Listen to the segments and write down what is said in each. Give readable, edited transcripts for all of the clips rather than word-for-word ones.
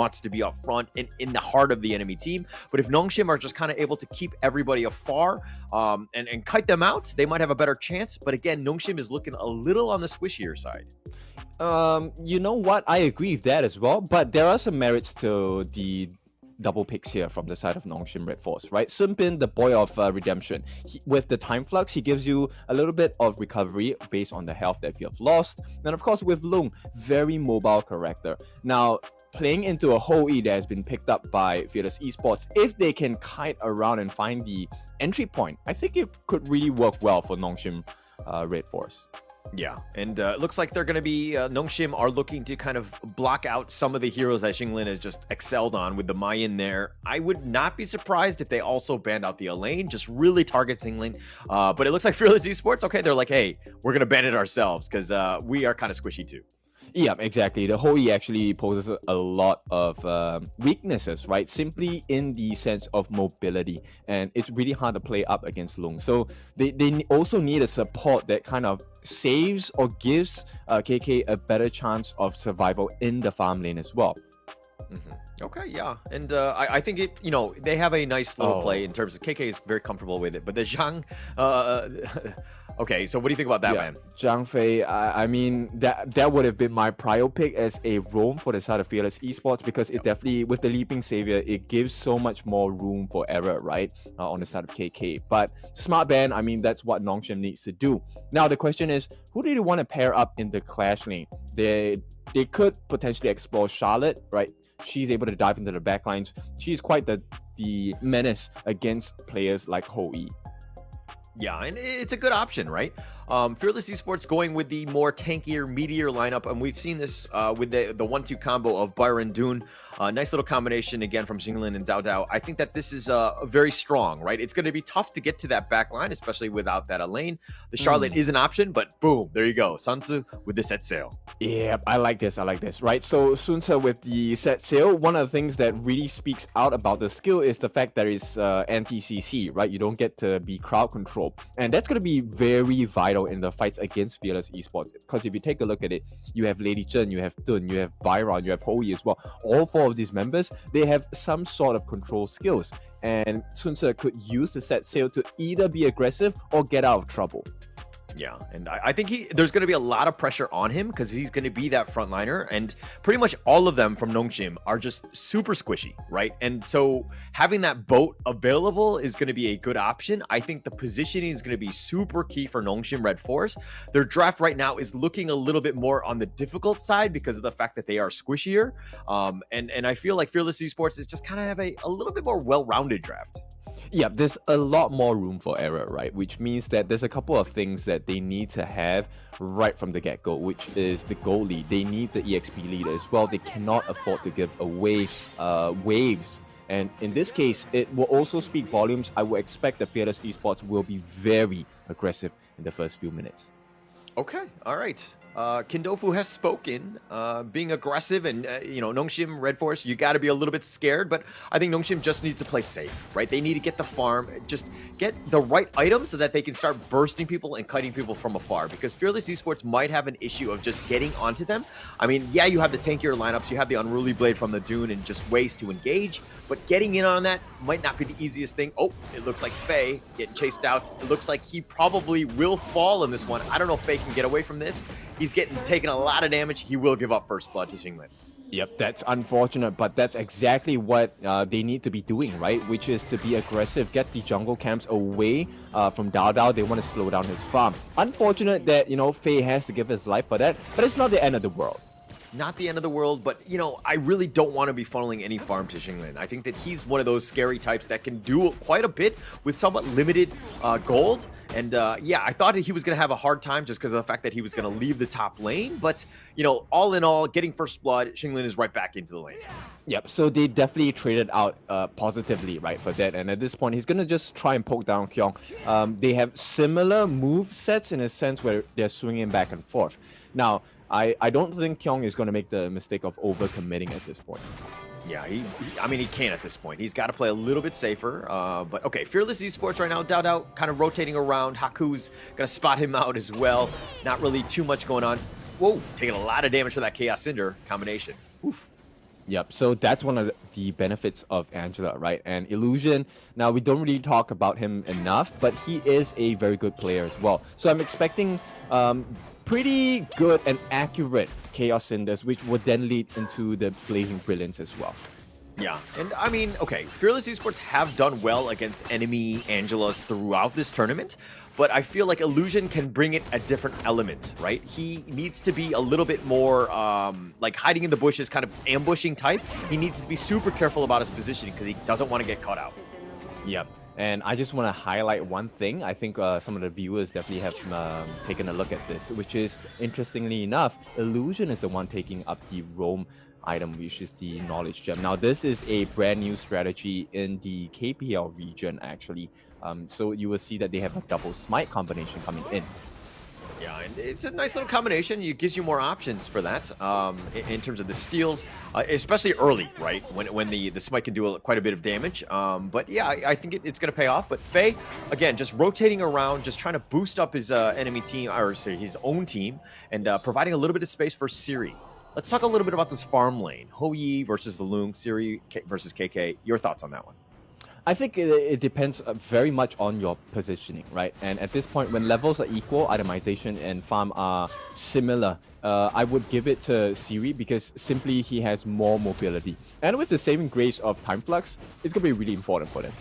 wants to be up front and in the heart of the enemy team. But if Nongshim are just kind of able to keep everybody afar and kite them out, they might have a better chance. But again, Nongshim is looking a little on the squishier side. You know what? I agree with that as well, but there are some merits to the double picks here from the side of Nongshim Red Force, right? Sun Bin, the boy of redemption. With the time flux, he gives you a little bit of recovery based on the health that you have lost. And of course, with Lung, very mobile character. Now, playing into a Ho E that has been picked up by Fearless Esports, if they can kite around and find the entry point, I think it could really work well for Nongshim Red Force. Yeah, and it looks like they're going to be, Nongshim are looking to kind of block out some of the heroes that Xinglin has just excelled on with the Mayan there. I would not be surprised if they also banned out the Elaine, just really target Xinglin. But it looks like Fearless Esports, okay, they're like, hey, we're going to ban it ourselves because we are kind of squishy too. Yeah, exactly. The Ho E actually poses a lot of weaknesses, right? Simply in the sense of mobility, and it's really hard to play up against Lung. So they also need a support that kind of saves or gives KK a better chance of survival in the farm lane as well. Okay, yeah, and I think it, they have a nice little play in terms of KK is very comfortable with it, but the Zhang, okay, so what do you think about that, man? Zhang Fei, I mean, that would have been my prio pick as a roam for the side of Fearless Esports, because it definitely, with the Leaping Savior, it gives so much more room for error, right, on the side of KK. But smart ban, I mean, that's what Nongshim needs to do. Now, the question is, who do you want to pair up in the Clash lane? They could potentially explore Charlotte, right? She's able to dive into the backlines. She's quite the menace against players like Ho E. Yeah, and it's a good option, right? Fearless Esports going with the more tankier, meatier lineup, and we've seen this with the 1-2 combo of Byron Dune. Nice little combination again from Xinglin and Dao Dao. I think that this is very strong, right? It's going to be tough to get to that back line, especially without that Elaine. The Charlotte is an option, but boom, there you go. Sun Tzu with the set sail. Yeah, I like this, right? So Sun Tzu with the set sail, one of the things that really speaks out about the skill is the fact that it's anti-CC, right? You don't get to be crowd control. And that's going to be very vital in the fights against Fearless Esports. Because if you take a look at it, you have Lady Chen, you have Dun, you have Byron, you have Ho E as well. All four of these members, they have some sort of control skills. And Sun Tzu could use the set sail to either be aggressive or get out of trouble. Yeah, and I think there's going to be a lot of pressure on him because he's going to be that frontliner, and pretty much all of them from Nongshim are just super squishy, right? And so having that boat available is going to be a good option. I think the positioning is going to be super key for Nongshim Red Force. Their draft right now is looking a little bit more on the difficult side because of the fact that they are squishier, and I feel like Fearless Esports is just kind of have a little bit more well-rounded draft. Yeah, there's a lot more room for error, right? Which means that there's a couple of things that they need to have right from the get-go, which is the gold lead. They need the EXP lead as well. They cannot afford to give away waves. And in this case, it will also speak volumes. I would expect that Fearless Esports will be very aggressive in the first few minutes. Okay, all right. Kindofu has spoken, being aggressive, and Nongshim Red Force, you got to be a little bit scared, but I think Nongshim just needs to play safe, right? They need to get the farm, just get the right items so that they can start bursting people and cutting people from afar, because Fearless Esports might have an issue of just getting onto them. I mean, yeah, you have the tankier lineups, you have the Unruly Blade from the Dune and just ways to engage, but getting in on that might not be the easiest thing. Oh, it looks like Faye getting chased out. It looks like he probably will fall in this one. I don't know if Faye can get away from this. He's taking a lot of damage. He will give up first blood to Xinglin. Yep, that's unfortunate, but that's exactly what they need to be doing, right? Which is to be aggressive, get the jungle camps away from Dao Dao. They want to slow down his farm. Unfortunate that, Faye has to give his life for that, but it's not the end of the world. Not the end of the world, but, I really don't want to be funneling any farm to Xinglin. I think that he's one of those scary types that can do quite a bit with somewhat limited gold. And yeah, I thought he was going to have a hard time just because of the fact that he was going to leave the top lane. But, all in all, getting first blood, Xinglin is right back into the lane. Yep, so they definitely traded out positively, right, for that. And at this point, he's going to just try and poke down Kyong. They have similar move sets in a sense where they're swinging back and forth. Now, I don't think Kyong is going to make the mistake of overcommitting at this point. Yeah, he can't at this point. He's got to play a little bit safer. But okay, Fearless Esports right now, Dao Dao kind of rotating around. Haku's going to spot him out as well. Not really too much going on. Whoa, taking a lot of damage for that Chaos Cinder combination. Oof. Yep. So that's one of the benefits of Angela, right? And Illusion. Now we don't really talk about him enough, but he is a very good player as well. So I'm expecting pretty good and accurate Chaos Cinders, which would then lead into the Blazing Brilliance as well. Yeah, and I mean, okay, Fearless Esports have done well against enemy Angelas throughout this tournament, but I feel like Illusion can bring it a different element, right? He needs to be a little bit more like hiding in the bushes, kind of ambushing type. He needs to be super careful about his positioning because he doesn't want to get caught out. Yep. And I just want to highlight one thing. I think some of the viewers definitely have taken a look at this, which is, interestingly enough, Illusion is the one taking up the roam item, which is the knowledge gem. Now this is a brand new strategy in the KPL region actually, so you will see that they have a double smite combination coming in. Yeah, and it's a nice little combination. It gives you more options for that in terms of the steals, especially early, right? When the smite can do quite a bit of damage. But yeah, I think it's going to pay off. But Faye, again, just rotating around, just trying to boost up his enemy team, or sorry, his own team, and providing a little bit of space for Siri. Let's talk a little bit about this farm lane. Hou Yi versus the Loong, Siri versus KK. Your thoughts on that one? I think it depends very much on your positioning, right? And at this point, when levels are equal, itemization and farm are similar, I would give it to Siri because simply he has more mobility. And with the saving grace of Time Flux, it's going to be really important for them.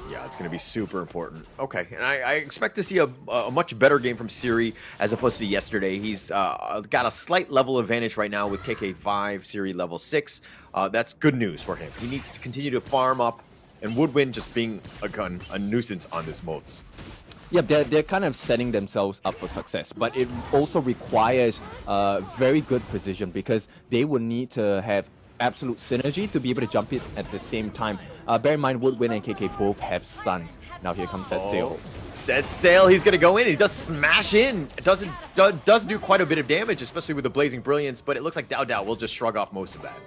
Yeah, it's going to be super important. Okay, and I expect to see a much better game from Siri as opposed to yesterday. He's got a slight level advantage right now with KK5, Siri level 6. That's good news for him. He needs to continue to farm up, and Woodwind just being a nuisance on this modes. Yeah, they're kind of setting themselves up for success, but it also requires very good precision because they will need to have absolute synergy to be able to jump it at the same time. Bear in mind, Woodwind and KK both have stuns. Now here comes Set Sail. Set Sail, he's going to go in. He does smash in. It does do quite a bit of damage, especially with the Blazing Brilliance, but it looks like Dao will just shrug off most of that.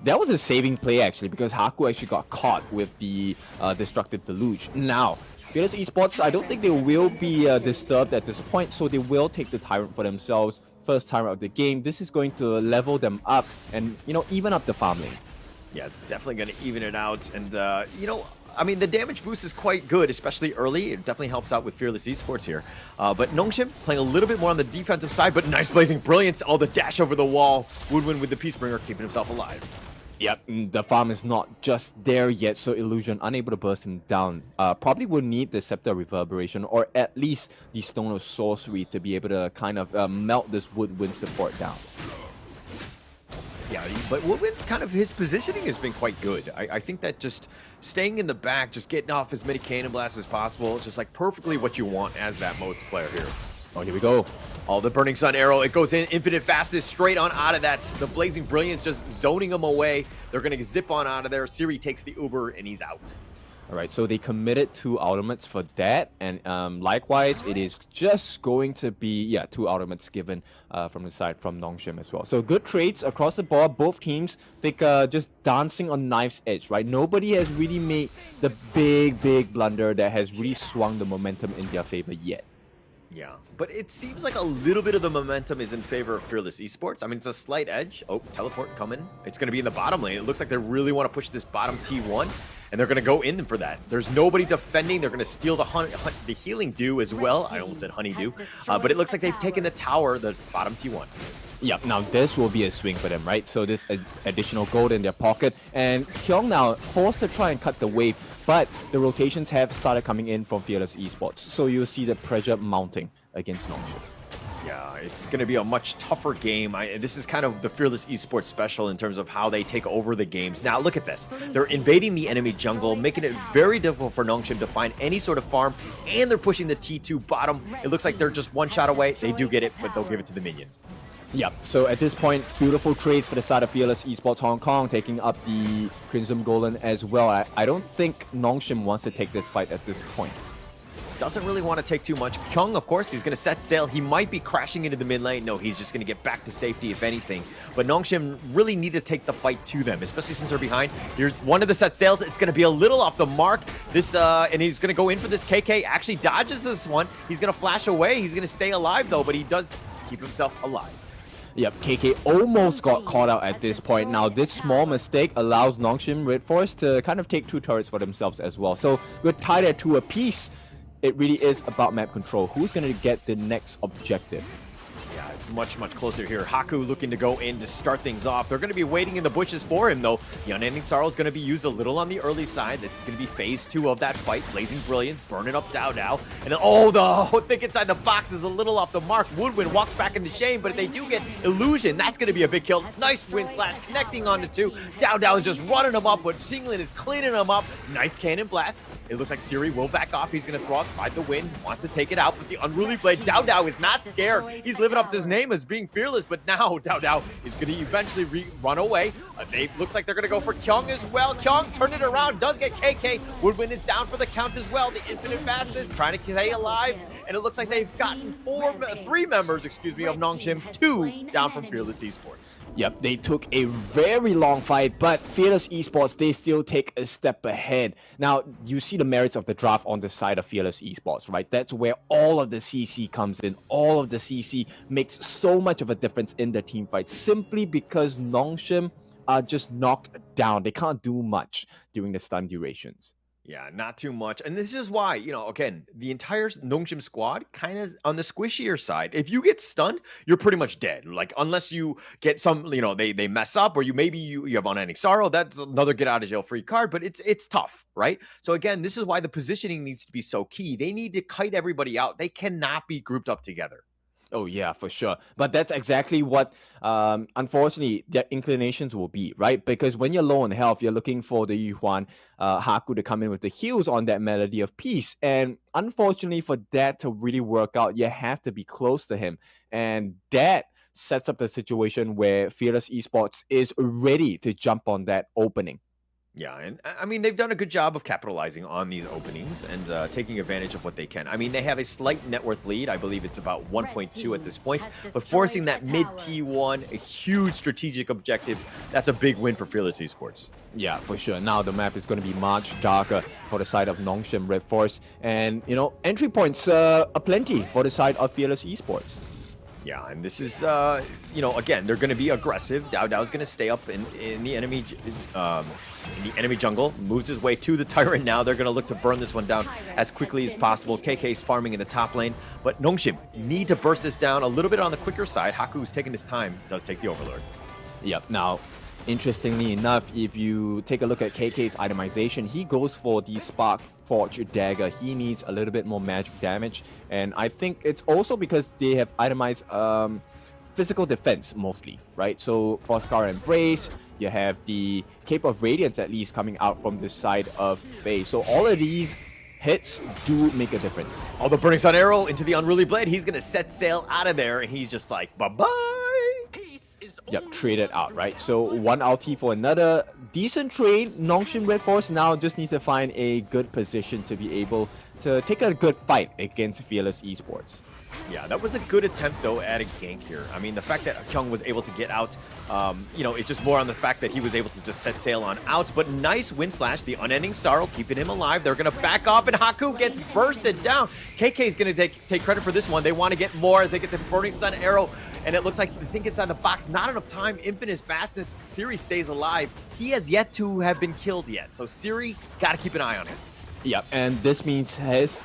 That was a saving play, actually, because Haku actually got caught with the Destructive Deluge. Now, Fearless Esports, I don't think they will be disturbed at this point, so they will take the Tyrant for themselves. First Tyrant of the game. This is going to level them up and, even up the farm lane. Yeah, it's definitely going to even it out. And, I mean, the damage boost is quite good, especially early. It definitely helps out with Fearless Esports here. But Nongshim playing a little bit more on the defensive side, but nice Blazing Brilliance. All the dash over the wall. Woodwind with the Peacebringer keeping himself alive. Yep, the farm is not just there yet, so Illusion unable to burst him down. Probably will need the Scepter Reverberation, or at least the Stone of Sorcery to be able to kind of melt this Woodwind support down. Yeah, but Woodwind's kind of, his positioning has been quite good. I think that just staying in the back, just getting off as many Cannon Blasts as possible, it's just like perfectly what you want as that modes player here. Oh, here we go. Oh, the Burning Sun arrow, it goes in, infinite fastness, straight on out of that. The Blazing Brilliance just zoning him away. They're going to zip on out of there. Siri takes the Uber, and he's out. All right, so they committed 2 ultimates for that, and likewise, it is just going to be, 2 ultimates given from the side from Nongshim as well. So good trades across the board. Both teams, think just dancing on knife's edge, right? Nobody has really made the big blunder that has really swung the momentum in their favor yet. Yeah, but it seems like a little bit of the momentum is in favor of Fearless Esports. I mean, it's a slight edge. Oh, teleport coming. It's going to be in the bottom lane. It looks like they really want to push this bottom T1, and they're going to go in for that. There's nobody defending. They're going to steal the healing dew as well. I almost said honeydew, but it looks like they've taken the tower, the bottom T1. Yep, now this will be a swing for them, right? So this additional gold in their pocket, and Kyung now forced to try and cut the wave, but the rotations have started coming in from Fearless Esports, so you'll see the pressure mounting against Nongshim. Yeah, it's going to be a much tougher game. This is kind of the Fearless Esports special in terms of how they take over the games. Now, look at this. They're invading the enemy jungle, making it very difficult for Nongshim to find any sort of farm, and they're pushing the T2 bottom. It looks like they're just one shot away. They do get it, but they'll give it to the minion. Yep, so at this point, beautiful trades for the side of Fearless Esports Hong Kong, taking up the Crimson Golem as well. I don't think Nongshim wants to take this fight at this point. Doesn't really want to take too much. Kyung, of course, he's going to set sail. He might be crashing into the mid lane. No, he's just going to get back to safety, if anything. But Nongshim really need to take the fight to them, especially since they're behind. Here's one of the set sails. It's going to be a little off the mark. And he's going to go in for this. KK actually dodges this one. He's going to flash away. He's going to stay alive, though, but he does keep himself alive. Yep, KK almost got caught out at this point. Now, this small mistake allows Nongshim Red Force to kind of take 2 turrets for themselves as well. So we're tied at 2 apiece. It really is about map control. Who's going to get the next objective? Yeah, it's much, much closer here. Haku looking to go in to start things off. They're going to be waiting in the bushes for him, though. The Unending Sorrow is going to be used a little on the early side. This is going to be phase 2 of that fight. Blazing Brilliance, burning up Dao. And then, oh, the thing inside the box is a little off the mark. Woodwind walks back into shame, but if they do get Illusion, that's going to be a big kill. Nice wind slash connecting onto 2. Dao is just running him up, but Singlet is cleaning him up. Nice cannon blast. It looks like Siri will back off. He's going to throw out by the wind, wants to take it out, but the Unruly Blade, Dao is not scared. He's living up to his name as being fearless, but now Dao is going to eventually run away. They looks like they're going to go for Kyung as well. Kyung turned it around, does get KK. Woodwind is down for the count as well. The Infinite Fastness trying to stay alive, and it looks like they've gotten 3 members, of Nongshim, 2 down from Fearless Esports. Yep, they took a very long fight, but Fearless Esports, they still take a step ahead. Now, you see the merits of the draft on the side of Fearless Esports, right? That's where all of the CC comes in. All of the CC makes so much of a difference in the team fight, simply because Nongshim are just knocked down. They can't do much during the stun durations. Yeah, not too much. And this is why, again, the entire Nongshim squad kind of on the squishier side. If you get stunned, you're pretty much dead. Like, unless you get some, they mess up, or you have Unending Sorrow, that's another get out of jail free card, but it's tough, right? So again, this is why the positioning needs to be so key. They need to kite everybody out. They cannot be grouped up together. Oh, yeah, for sure. But that's exactly what, unfortunately, their inclinations will be, right? Because when you're low on health, you're looking for the Yuhuan Haku to come in with the heals on that Melody of Peace. And unfortunately, for that to really work out, you have to be close to him. And that sets up the situation where Fearless Esports is ready to jump on that opening. Yeah, and I mean, they've done a good job of capitalizing on these openings and taking advantage of what they can. I mean, they have a slight net worth lead. I believe it's about 1.2 at this point. But forcing that mid T1, a huge strategic objective, that's a big win for Fearless Esports. Yeah, for sure. Now the map is going to be much darker for the side of Nongshim Red Force. And, entry points are plenty for the side of Fearless Esports. Yeah, and this is, again, they're going to be aggressive. Dao's going to stay up in the enemy jungle, moves his way to the Tyrant now. They're going to look to burn this one down as quickly as possible. KK's farming in the top lane, but Nongshim need to burst this down a little bit on the quicker side. Haku's taking his time, does take the Overlord. Yep, now, interestingly enough, if you take a look at KK's itemization, he goes for the Spark Forge Dagger. He needs a little bit more magic damage, and I think it's also because they have itemized physical defense mostly, right? So for Scar Embrace, you have the Cape of Radiance at least coming out from the side of Faye. So all of these hits do make a difference. Oh, the Burning Sun Arrow into the Unruly Blade. He's going to set sail out of there, and he's just like, bye-bye. Yep, traded out, right? So one ulti for another decent trade. Nongshim Red Force now just need to find a good position to be able to take a good fight against Fearless Esports. Yeah, that was a good attempt, though, at a gank here. I mean, the fact that Kyung was able to get out, it's just more on the fact that he was able to just set sail on out. But nice wind slash, the Unending Sorrow, keeping him alive. They're going to back off, and Haku gets bursted down. KK is going to take credit for this one. They want to get more as they get the Burning Sun Arrow. And it looks like the thing inside the box, not enough time. Infinite Fastness, Siri stays alive. He has yet to have been killed yet. So Siri, got to keep an eye on him. Yep, and this means his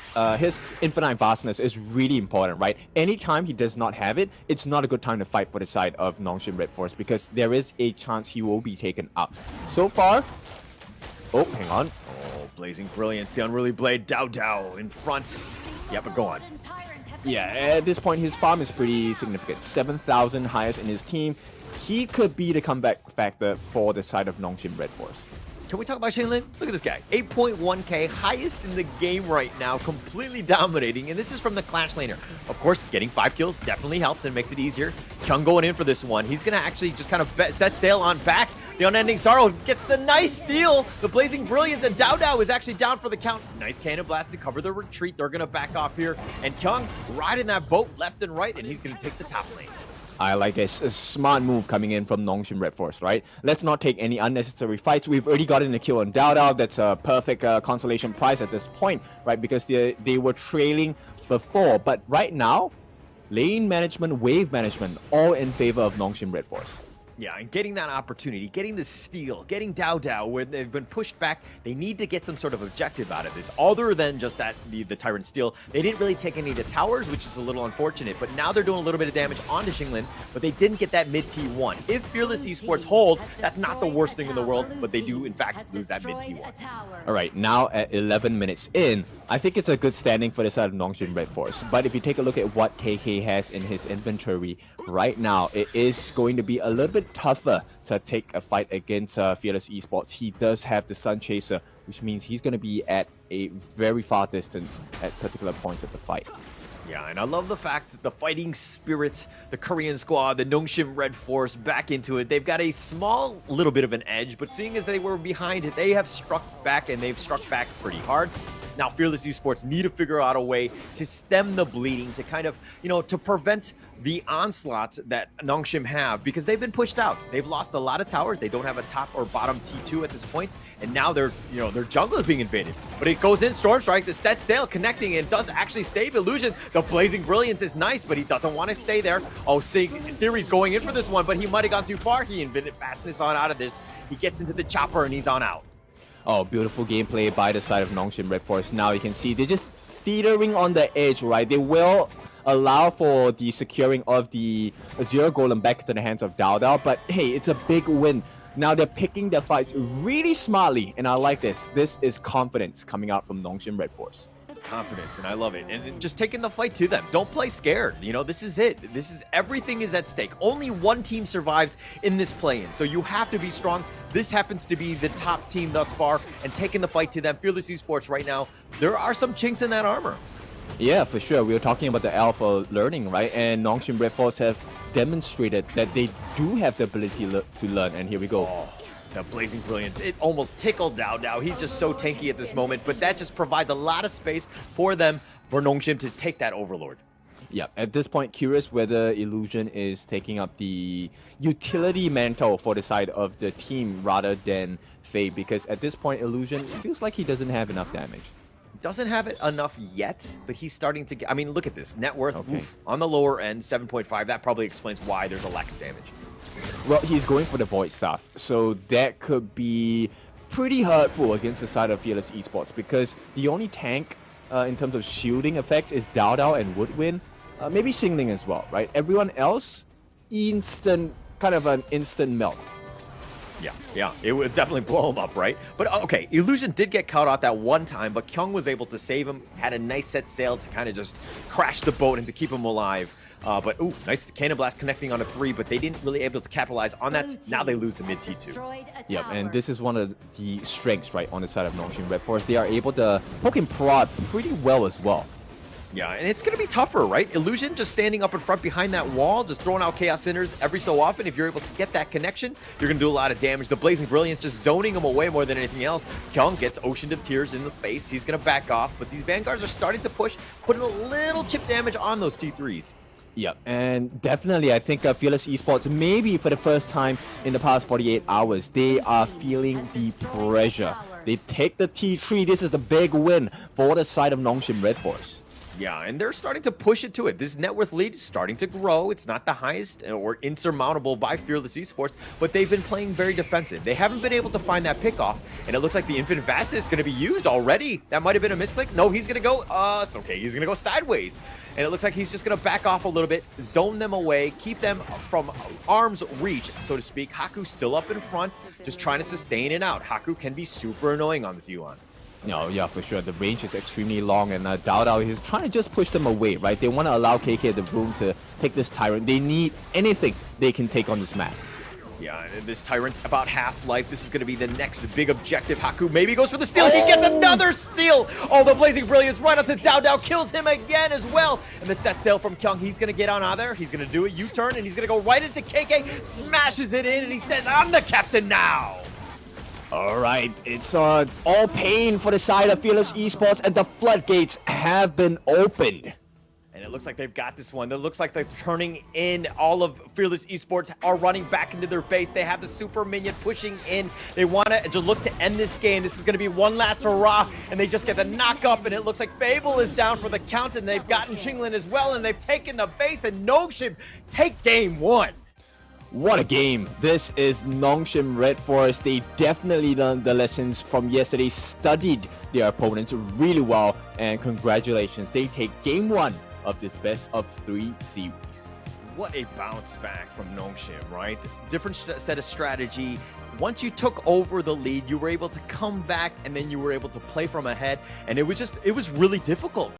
infinite vastness is really important, right? Anytime he does not have it, it's not a good time to fight for the side of Nongshim Red Force because there is a chance he will be taken out. So far, oh, hang on. Oh, Blazing Brilliance, the Unruly Blade, Dao in front. Yeah, but go on. Yeah, at this point, his farm is pretty significant. 7,000 highest in his team. He could be the comeback factor for the side of Nongshim Red Force. Can we talk about Shaylin? Look at this guy. 8.1k, highest in the game right now, completely dominating, and this is from the Clash laner. Of course, getting 5 kills definitely helps and makes it easier. Kyung going in for this one. He's going to actually just kind of set sail on back. The Unending Sorrow gets the nice steal. The Blazing Brilliance, and Dao is actually down for the count. Nice Cannon Blast to cover the retreat. They're going to back off here, and Kyung riding that boat left and right, and he's going to take the top lane. I like a smart move coming in from Nongshim Red Force, right? Let's not take any unnecessary fights. We've already gotten a kill on Dao. That's a perfect consolation prize at this point, right? Because they were trailing before. But right now, lane management, wave management, all in favor of Nongshim Red Force. Yeah, and getting that opportunity, getting the steal, getting Dao where they've been pushed back, they need to get some sort of objective out of this, other than just that the Tyrant steal. They didn't really take any of the towers, which is a little unfortunate, but now they're doing a little bit of damage onto Xinglan, but they didn't get that mid T1. If Fearless Esports hold, that's not the worst thing in the world, but they do, in fact, lose that mid T1. All right, now at 11 minutes in, I think it's a good standing for the side of Nongshim Red Force, but if you take a look at what KK has in his inventory right now, it is going to be a little bit tougher to take a fight against Fearless Esports. He does have the Sun Chaser, which means he's going to be at a very far distance at particular points of the fight. Yeah, and I love the fact that the fighting spirit, the Korean squad, the Nongshim Red Force back into it. They've got a small little bit of an edge, but seeing as they were behind it, they have struck back, and they've struck back pretty hard. Now, Fearless Esports need to figure out a way to stem the bleeding, to kind of, to prevent the onslaught that Nongshim have, because they've been pushed out. They've lost a lot of towers. They don't have a top or bottom T2 at this point, and now their jungle is being invaded. But it goes in, Storm Strike, the set sail connecting, and does actually save Illusion. The Blazing Brilliance is nice, but he doesn't want to stay there. Oh, Siri's going in for this one, but he might have gone too far. He invented fastness on out of this. He gets into the chopper, and he's on out. Oh, beautiful gameplay by the side of Nongshim Red Force. Now you can see they're just teetering on the edge, right? They will allow for the securing of the Azure Golem back into the hands of Dao, but hey, it's a big win. Now they're picking their fights really smartly, and I like this. This is confidence coming out from Nongshim Red Force. Confidence, and I love it. And just taking the fight to them. Don't play scared. This is it. Everything is at stake. Only one team survives in this play-in, so you have to be strong. This happens to be the top team thus far, and taking the fight to them. Fearless Esports right now, there are some chinks in that armor. Yeah, for sure. We were talking about the alpha learning, right? And Nongshim Red Force have demonstrated that they do have the ability to learn, and here we go. Oh. The Blazing Brilliance, it almost tickled Dao. He's just so tanky at this moment, but that just provides a lot of space for them, for Nongshim to take that Overlord. Yeah, at this point, curious whether Illusion is taking up the utility mantle for the side of the team rather than FEHK, because at this point, Illusion feels like he doesn't have enough damage. Doesn't have it enough yet, but he's starting to get, look at this. Net worth, okay. On the lower end, 7.5. That probably explains why there's a lack of damage. Well, he's going for the Void Staff, so that could be pretty hurtful against the side of Fearless Esports, because the only tank in terms of shielding effects is Dao and Woodwind, maybe Xingling as well, right? Everyone else, kind of an instant melt. Yeah, it would definitely blow him up, right? But okay, Illusion did get caught out that one time, but Kyung was able to save him, had a nice set sail to kind of just crash the boat and to keep him alive. But nice Cannon Blast connecting on a 3, but they didn't really able to capitalize on that. Now they lose the mid T2. Yep, and this is one of the strengths, right, on the side of Nongshim Red Force. They are able to poke and prod pretty well as well. Yeah, and it's going to be tougher, right? Illusion just standing up in front behind that wall, just throwing out Chaos Sinners every so often. If you're able to get that connection, you're going to do a lot of damage. The Blazing Brilliance just zoning him away more than anything else. Kyung gets Ocean of Tears in the face. He's going to back off, but these Vanguards are starting to push, putting a little chip damage on those T3s. Yeah, and definitely I think Fearless Esports, maybe for the first time in the past 48 hours, they are feeling the pressure. They take the T3. This is a big win for the side of Nongshim Red Force. Yeah, and they're starting to push it to it. This net worth lead is starting to grow. It's not the highest or insurmountable by Fearless Esports, but they've been playing very defensive. They haven't been able to find that pickoff, and it looks like the Infinite Vastness is going to be used already. That might have been a misclick. No, he's going to go, it's okay. He's going to go sideways. And it looks like he's just going to back off a little bit, zone them away, keep them from arm's reach, so to speak. Haku's still up in front, just trying to sustain it out. Haku can be super annoying on this Yuan. No, yeah, for sure. The range is extremely long, and Dao is trying to just push them away, right? They want to allow KK the room to take this Tyrant. They need anything they can take on this map. Yeah, and this Tyrant about half-life. This is going to be the next big objective. Haku maybe goes for the steal. He gets another steal. Oh, the Blazing Brilliance right onto Dao. Kills him again as well. And the set sail from Kyung. He's going to get on out there. He's going to do a U-turn, and he's going to go right into KK. Smashes it in, and he says, I'm the captain now. All right, it's all pain for the side of Fearless Esports, and the floodgates have been opened. And it looks like they've got this one. It looks like they're turning in. All of Fearless Esports are running back into their base. They have the super minion pushing in. They want to look to end this game. This is going to be one last hurrah, and they just get the knock up, and it looks like Fable is down for the count, and they've gotten Chinglin as well, and they've taken the base, and Nongshim take game one. What a game. This is Nongshim Red Forest. They definitely learned the lessons from yesterday, studied their opponents really well, and congratulations. They take game one of this best of 3 series. What a bounce back from Nongshim, right? Different set of strategy. Once you took over the lead, you were able to come back, and then you were able to play from ahead, and it was really difficult.